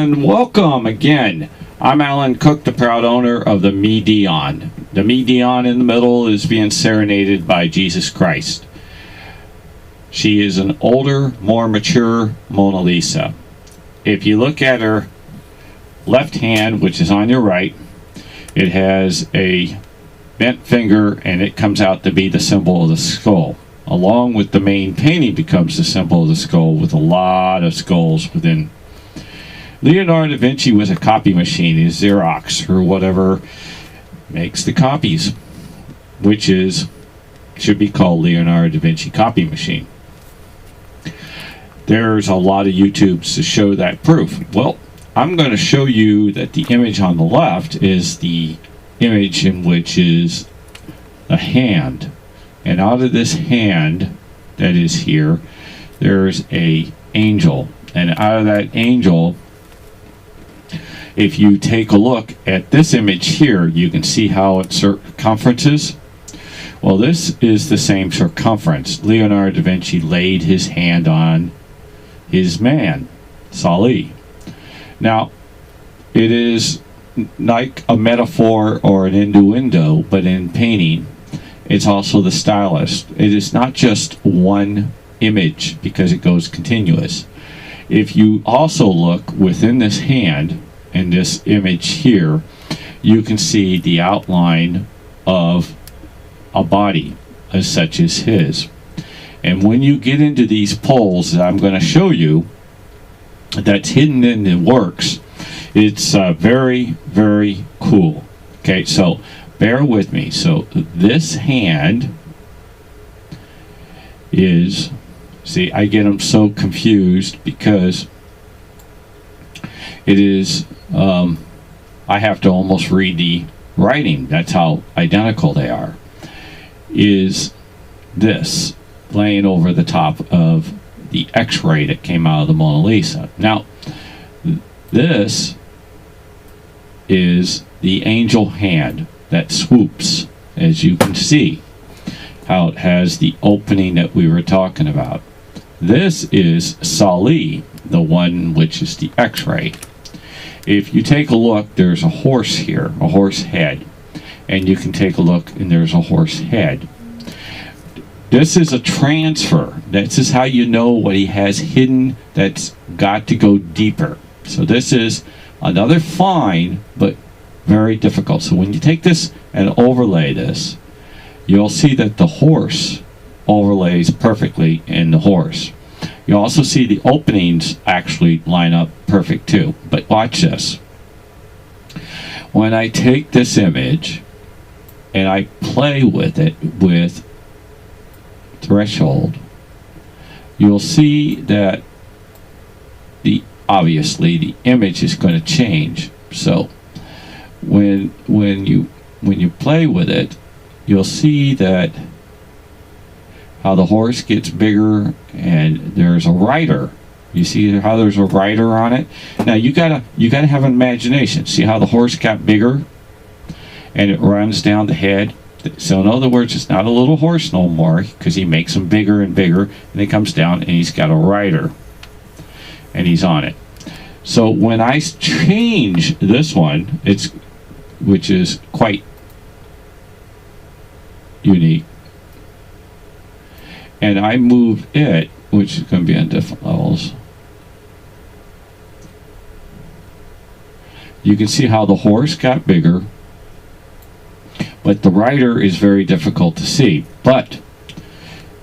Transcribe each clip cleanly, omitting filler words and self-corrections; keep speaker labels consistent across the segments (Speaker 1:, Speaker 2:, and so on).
Speaker 1: And welcome again. I'm Alan Cook, the proud owner of the Midion. The Midion in the middle is being serenaded by Jesus Christ. She is an older, more mature Mona Lisa. If you look at her left hand, which is on your right, it has a bent finger and it comes out to be the symbol of the skull. Along with the main painting becomes the symbol of the skull with a lot of skulls within. Leonardo da Vinci was a copy machine, his Xerox or whatever makes the copies, which should be called Leonardo da Vinci copy machine. There's a lot of YouTubes to show that proof. Well, I'm going to show you that the image on the left is the image in which is a hand. And out of this hand that is here, there's an angel. And out of that angel, if you take a look at this image here, you can see how it circumferences. Well, this is the same circumference. Leonardo da Vinci laid his hand on his man, Sali. Now, it is like a metaphor or an innuendo, but in painting, it's also the stylist. It is not just one image because it goes continuous. If you also look within this hand, in this image here, you can see the outline of a body as such as his. And when you get into these poles that I'm going to show you, that's hidden in the works, it's very, very cool. Okay, so bear with me. So this hand is, see, I get them so confused because it is, I have to almost read the writing. That's how identical they are. Is this laying over the top of the X-ray that came out of the Mona Lisa. Now, this is the angel hand that swoops, as you can see, how it has the opening that we were talking about. This is Sali, the one which is the X-ray. If you take a look, there's a horse here, a horse head. And you can take a look and there's a horse head. This is a transfer. This is how you know what he has hidden that's got to go deeper. So this is another fine, but very difficult. So when you take this and overlay this, you'll see that the horse overlays perfectly in the horse. You also see the openings actually line up perfect too. But watch this. When I take this image and I play with it with threshold, you'll see that obviously the image is going to change. So when you play with it, you'll see that how the horse gets bigger and there's a rider. You see how there's a rider on it? Now you gotta have an imagination. See how the horse got bigger and it runs down the head? So in other words, it's not a little horse no more because he makes them bigger and bigger, and it comes down and he's got a rider and he's on it. So when I change this one, which is quite unique, and I move it, which is going to be on different levels, you can see how the horse got bigger, but the rider is very difficult to see. But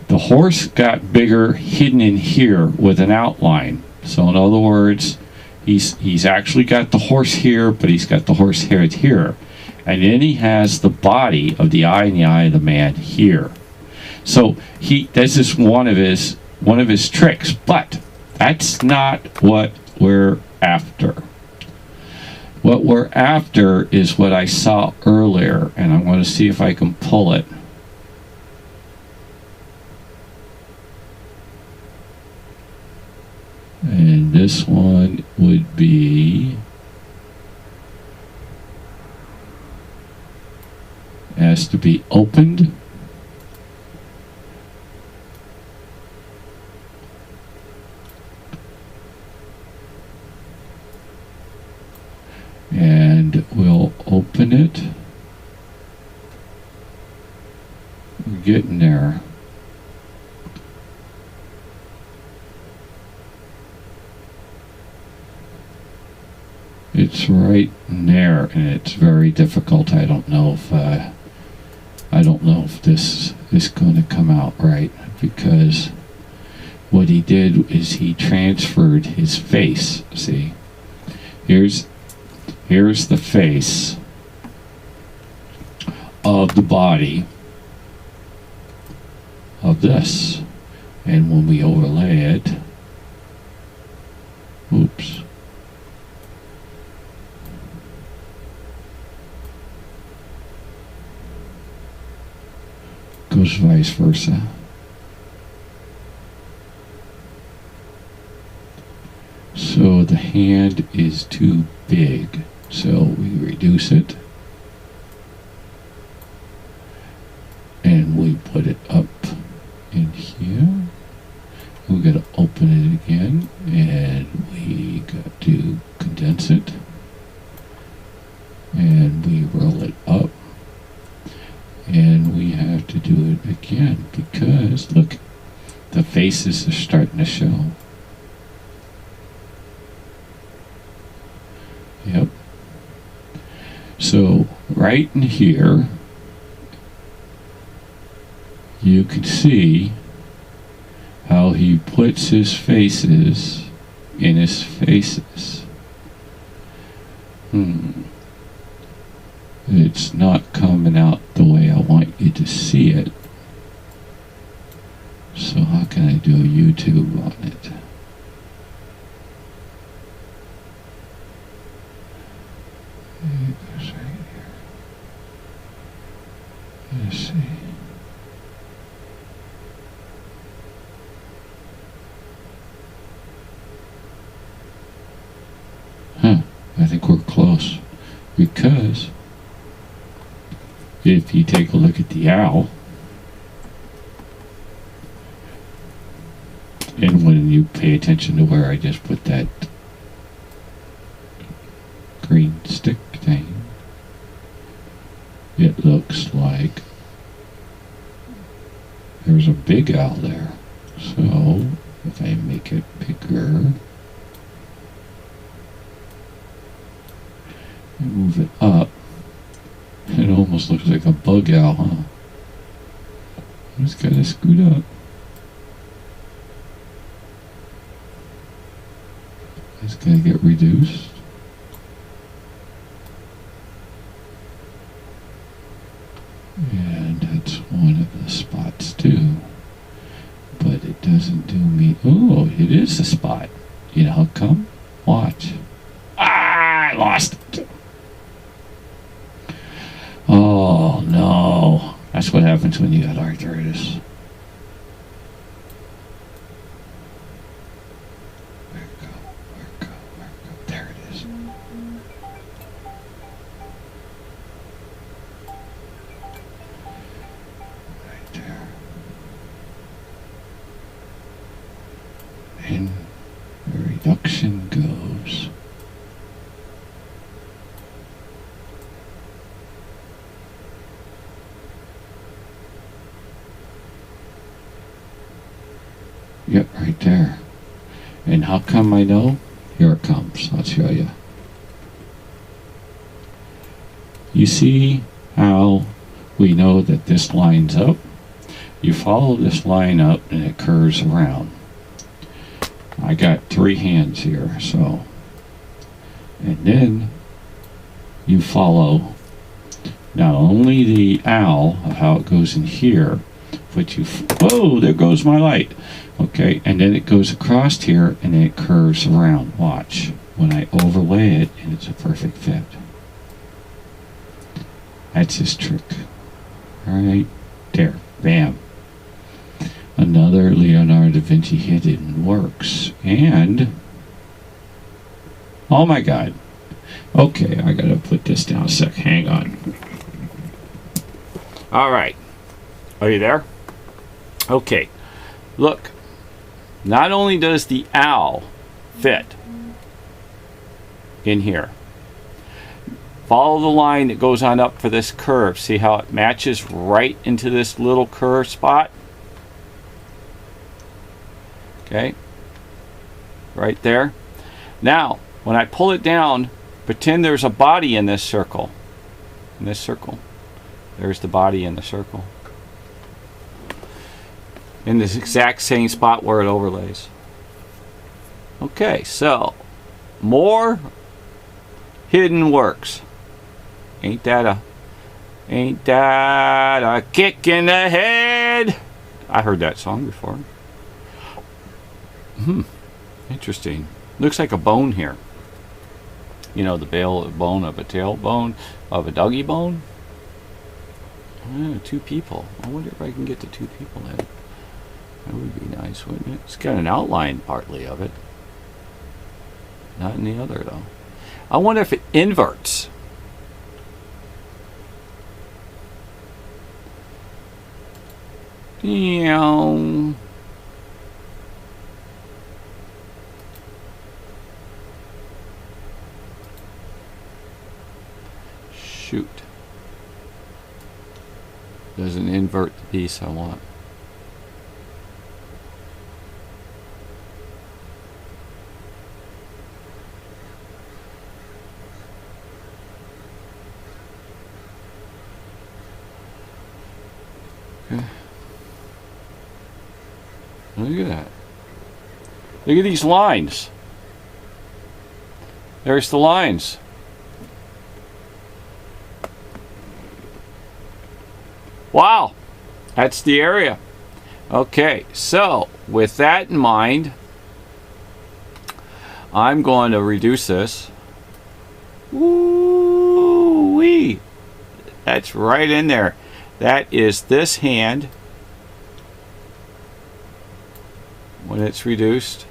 Speaker 1: the horse got bigger hidden in here with an outline. So in other words, he's actually got the horse here, but he's got the horse head here. And then he has the body of the eye and the eye of the man here. So this is one of his tricks, but that's not what we're after. What we're after is what I saw earlier, and I'm going to see if I can pull it. And this one would be, has to be opened. And we'll open it. We're getting there. It's right in there, and it's very difficult. I don't know if this is going to come out right, because what he did is he transferred his face. See, here's the face of the body of this, and when we overlay it, oops, goes vice versa. So the hand is too big, so we reduce it and we put it up in here. We got to open it again, and we got to condense it, and we roll it up, and we have to do it again because look, the faces are starting to show. Yep. So right in here you can see how he puts his faces in his faces. It's not coming out the way I want you to see it. So how can I do a YouTube on it? It goes right here. Let's see. I think we're close, because if you take a look at the owl, and when you pay attention to where I just put that green stick thing, it looks like there's a big owl there. So if I make it bigger, move it up, it almost looks like a bug owl, huh? It's kind of screwed up. It's going to get reduced. And that's one of the spots too. But it doesn't do me. Oh, it is a spot. You know how come? Watch. Ah, I lost it. Oh no, that's what happens when you got arthritis. Where it go? There it is. Right there. And the reduction goes. Yep, right there. And how come I know? Here it comes. I'll show you. You see how we know that this lines up? You follow this line up and it curves around. I got 3 hands here, so. And then you follow not only the owl of how it goes in here, but you, whoa, there goes my light. Okay, and then it goes across here and then it curves around. Watch when I overlay it, and it's a perfect fit. That's his trick. Right there, bam. Another Leonardo da Vinci hidden works. And oh my God. Okay, I gotta put this down a sec. Hang on. All right, are you there? Okay, look. Not only does the owl fit in here, Follow the line that goes on up for this curve. See how it matches right into this little curve spot? Okay. Right there. Now, when I pull it down, pretend there's a body in this circle. In this circle. There's the body in the circle. In this exact same spot where it overlays. Okay, so more hidden works. Ain't that a kick in the head? I heard that song before. Interesting. Looks like a bone here. You know, the bone of a tailbone of a doggy bone. Two people. I wonder if I can get the two people in. That would be nice, wouldn't it? It's got an outline partly of it. Not in the other though. I wonder if it inverts. Shoot. Doesn't invert the piece I want. Okay. Look at that. Look at these lines. There's the lines. Wow. That's the area. Okay, so with that in mind, I'm going to reduce this. Woo-wee. That's right in there. That is this hand when it's reduced.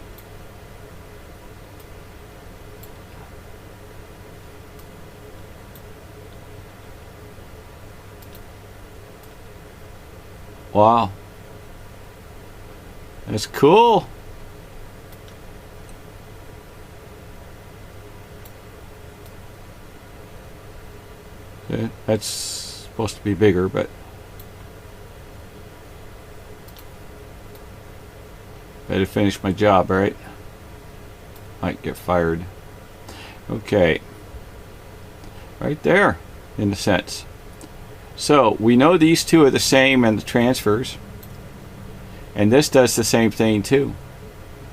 Speaker 1: Wow. That's cool. Okay, that's supposed to be bigger, but better finish my job, right? Might get fired. Okay. Right there, in a sense. So, we know these two are the same in the transfers. And this does the same thing too.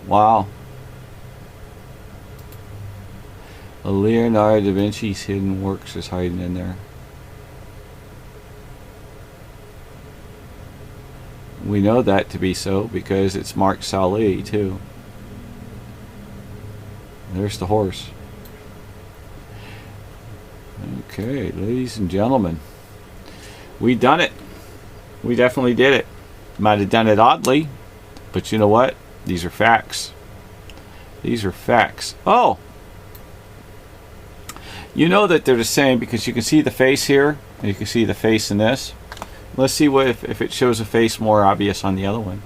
Speaker 1: Wow. Leonardo da Vinci's hidden works is hiding in there. We know that to be so because it's marked Sali too. There's the horse. Okay, ladies and gentlemen, we done it. We definitely did it. Might have done it oddly, but you know what? These are facts. These are facts. Oh! You know that they're the same because you can see the face here, and you can see the face in this. Let's see what if it shows a face more obvious on the other one.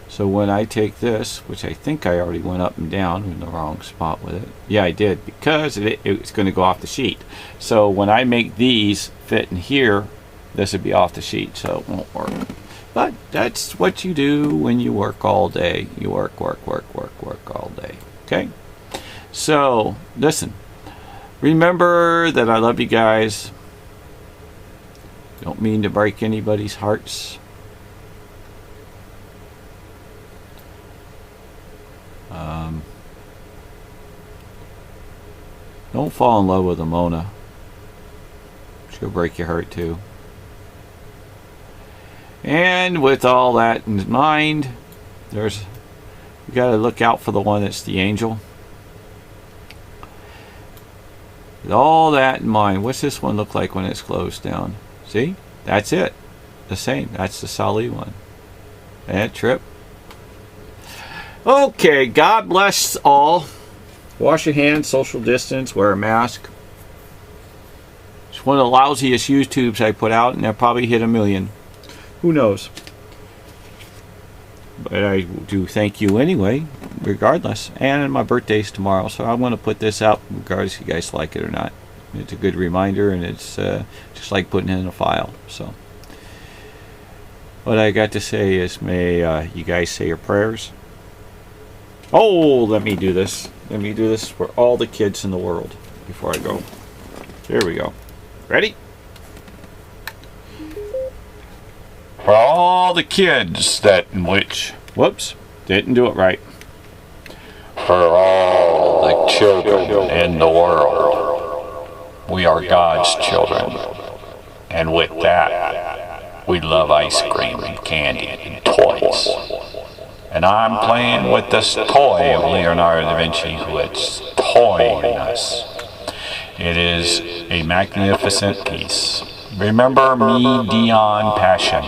Speaker 1: So when I take this, which I think I already went up and down in the wrong spot with it. Yeah, I did, because it's going to go off the sheet. So when I make these fit in here, this would be off the sheet, so it won't work. But that's what you do when you work all day. You work all day. Okay? So, listen. Remember that I love you guys. Don't mean to break anybody's hearts. Don't fall in love with a Mona. She'll break your heart too. And with all that in mind, you got to look out for the one that's the angel. With all that in mind, what's this one look like when it's closed down? See? That's it. The same. That's the Sali one. And trip. Okay, God bless all. Wash your hands, social distance, wear a mask. It's one of the lousiest YouTubes I put out, and they'll probably hit 1 million. Who knows? But I do thank you anyway.
Speaker 2: regardless. And my birthday's tomorrow, so I'm going to put this out regardless if you guys like it or not. It's a good reminder, and it's just like putting it in a file. So what I got to say is, may you guys say your prayers. Oh, let me do this. Let me do this for all the kids in the world before I go. There we go. Ready? For all the kids that in which... Whoops. Didn't do it right.
Speaker 3: For all the children in the world. We are God's children. And with that, we love ice cream and candy and toys. And I'm playing with this toy of Leonardo da Vinci, who is toying us. It is a magnificent piece. Remember MIDIONPASSION.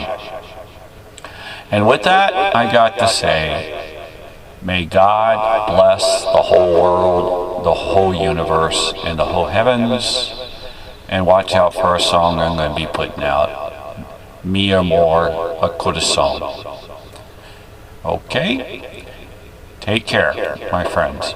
Speaker 3: And with that, I got to say, may God bless the whole world, the whole universe, and the whole heavens. And watch out for a song I'm going to be putting out. Mi amor a corazón. Okay? Take care, my friends.